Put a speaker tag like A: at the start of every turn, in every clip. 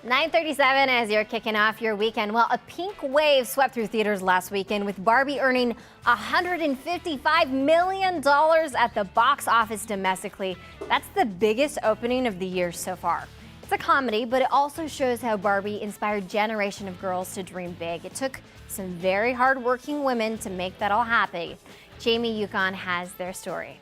A: 9:37 as you're kicking off your weekend. Well, a pink wave swept through theaters last weekend with Barbie earning $155 million at the box office domestically. That's the biggest opening of the year so far. It's a comedy, but it also shows how Barbie inspired a generation of girls to dream big. It took some very hardworking women to make that all happen. Jamie Yukon has their story.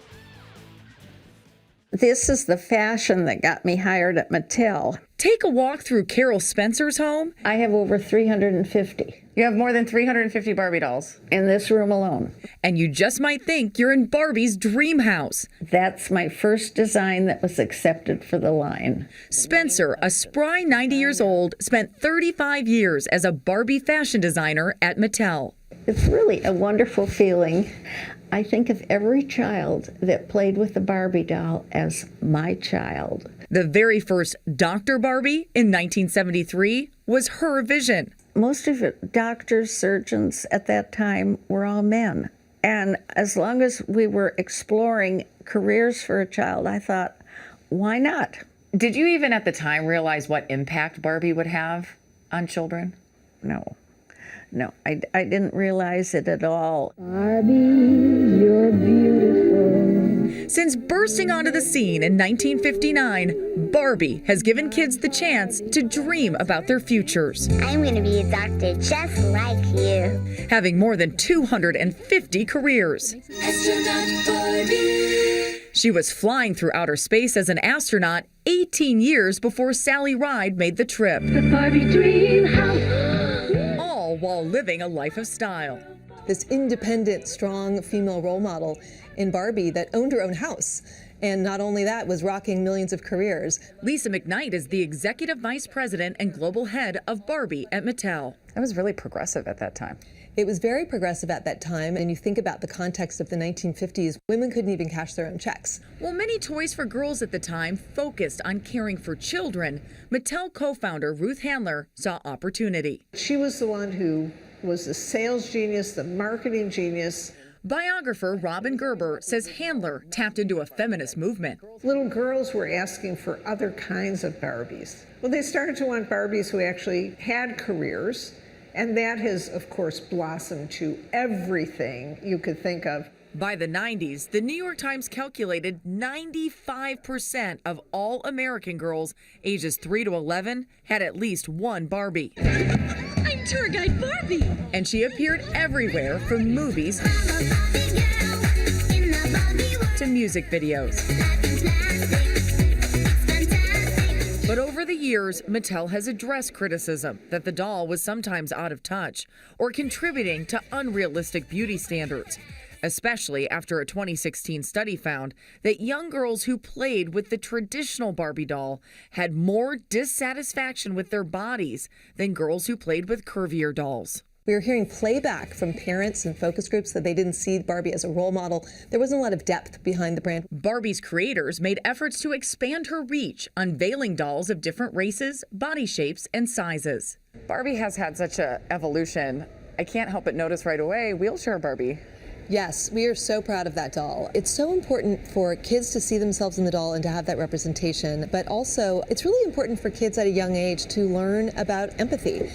B: This is the fashion that got me hired at Mattel.
C: Take a walk through Carol Spencer's home.
B: I have over 350
D: You have more than 350 Barbie dolls.
B: in this room alone.
C: And you just might think you're in Barbie's dream house.
B: That's my first design that was accepted for the line.
C: Spencer, a spry 90 years old, spent 35 years as a Barbie fashion designer at Mattel.
B: It's really a wonderful feeling. I think of every child that played with the Barbie doll as my child.
C: The very first Dr. Barbie in 1973 was her vision.
B: Most of it, doctors, surgeons at that time were all men. And as long as we were exploring careers for a child, I thought, why not?
D: Did you even at the time realize what impact Barbie would have on children?
B: No, I didn't realize it at all. Barbie, you're beautiful.
C: Since bursting onto the scene in 1959, Barbie has given kids the chance to dream about their futures.
E: I'm going to be a doctor just like you.
C: Having more than 250 careers.
F: Astronaut Barbie.
C: She was flying through outer space as an astronaut 18 years before Sally Ride made the trip.
F: The Barbie dream house.
C: All while living a life of style.
G: This independent, strong female role model in Barbie that owned her own house. And not only that, was rocking millions of careers.
C: Lisa McKnight is the executive vice president and global head of Barbie at Mattel.
D: That was really progressive at that time.
G: It was very progressive at that time, and you think about the context of the 1950s, women couldn't even cash their own checks.
C: While many toys for girls at the time focused on caring for children, Mattel co-founder Ruth Handler saw opportunity.
H: She was the one who was the sales genius, the marketing genius.
C: Biographer Robin Gerber says Handler tapped into a feminist movement.
H: Little girls were asking for other kinds of Barbies. Well, they started to want Barbies who actually had careers. And that has, of course, blossomed to everything you could think of.
C: By the 90s, the New York Times calculated 95% of all American girls ages 3 to 11 had at least one Barbie.
F: I'm tour guide Barbie.
C: And she appeared everywhere from movies to music videos. But over the years, Mattel has addressed criticism that the doll was sometimes out of touch or contributing to unrealistic beauty standards, especially after a 2016 study found that young girls who played with the traditional Barbie doll had more dissatisfaction with their bodies than girls who played with curvier dolls.
G: We were hearing playback from parents and focus groups that they didn't see Barbie as a role model. There wasn't a lot of depth behind the brand.
C: Barbie's creators made efforts to expand her reach, unveiling dolls of different races, body shapes, and sizes.
D: Barbie has had such an evolution. I can't help but notice right away, wheelchair Barbie.
G: Yes, we are so proud of that doll. It's so important for kids to see themselves in the doll and to have that representation, but also it's really important for kids at a young age to learn about empathy.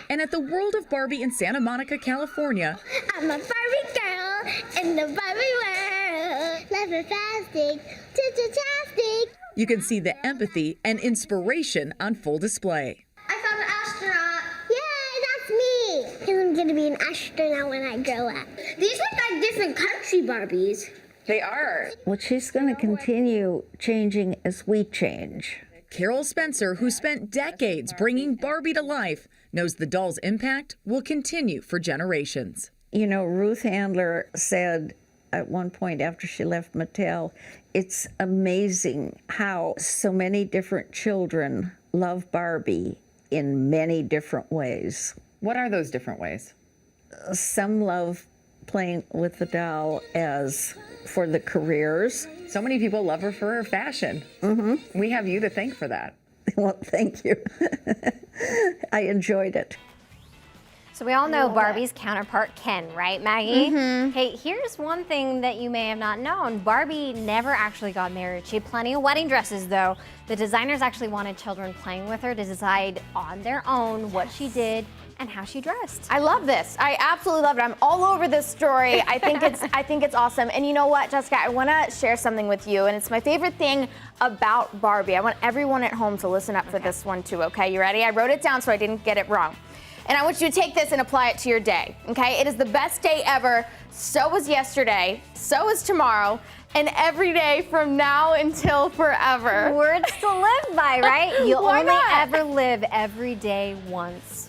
C: And at the World of Barbie in Santa Monica, California,
E: I'm a Barbie girl in the Barbie world. Love is fantastic, fantastic.
C: you can see the empathy and inspiration on full display.
E: I found an astronaut. Yay, that's me. Because I'm going to be an astronaut when I grow up. These look like different country Barbies.
D: They are.
B: Well, she's going to continue changing as we change.
C: Carol Spencer, who spent decades bringing Barbie to life, knows the doll's impact will continue for generations.
B: You know, Ruth Handler said at one point after she left Mattel, it's amazing how so many different children love Barbie in many different ways.
D: What are those different ways?
B: Some love playing with the doll as for the careers.
D: So many people love her for her fashion.
B: Mm-hmm.
D: We have you to thank for that.
B: Well, thank you. I enjoyed it.
A: So we all know Barbie's counterpart Ken, right, Maggie? Hey, here's one thing that you may have not known. Barbie never actually got married. She had plenty of wedding dresses, though. The designers actually wanted children playing with her to decide on their own what she did and how she dressed.
I: I love this. I absolutely love it. I'm all over this story. I think it's awesome. And you know what, Jessica, I want to share something with you, and it's my favorite thing about Barbie. I want everyone at home to listen up for this one too, okay? You ready? I wrote it down so I didn't get it wrong. And I want you to take this and apply it to your day, okay? It is the best day ever. So was yesterday. So is tomorrow. And every day from now until forever.
A: Words to live by, right? You'll
I: Why
A: only
I: not?
A: ever live every day once.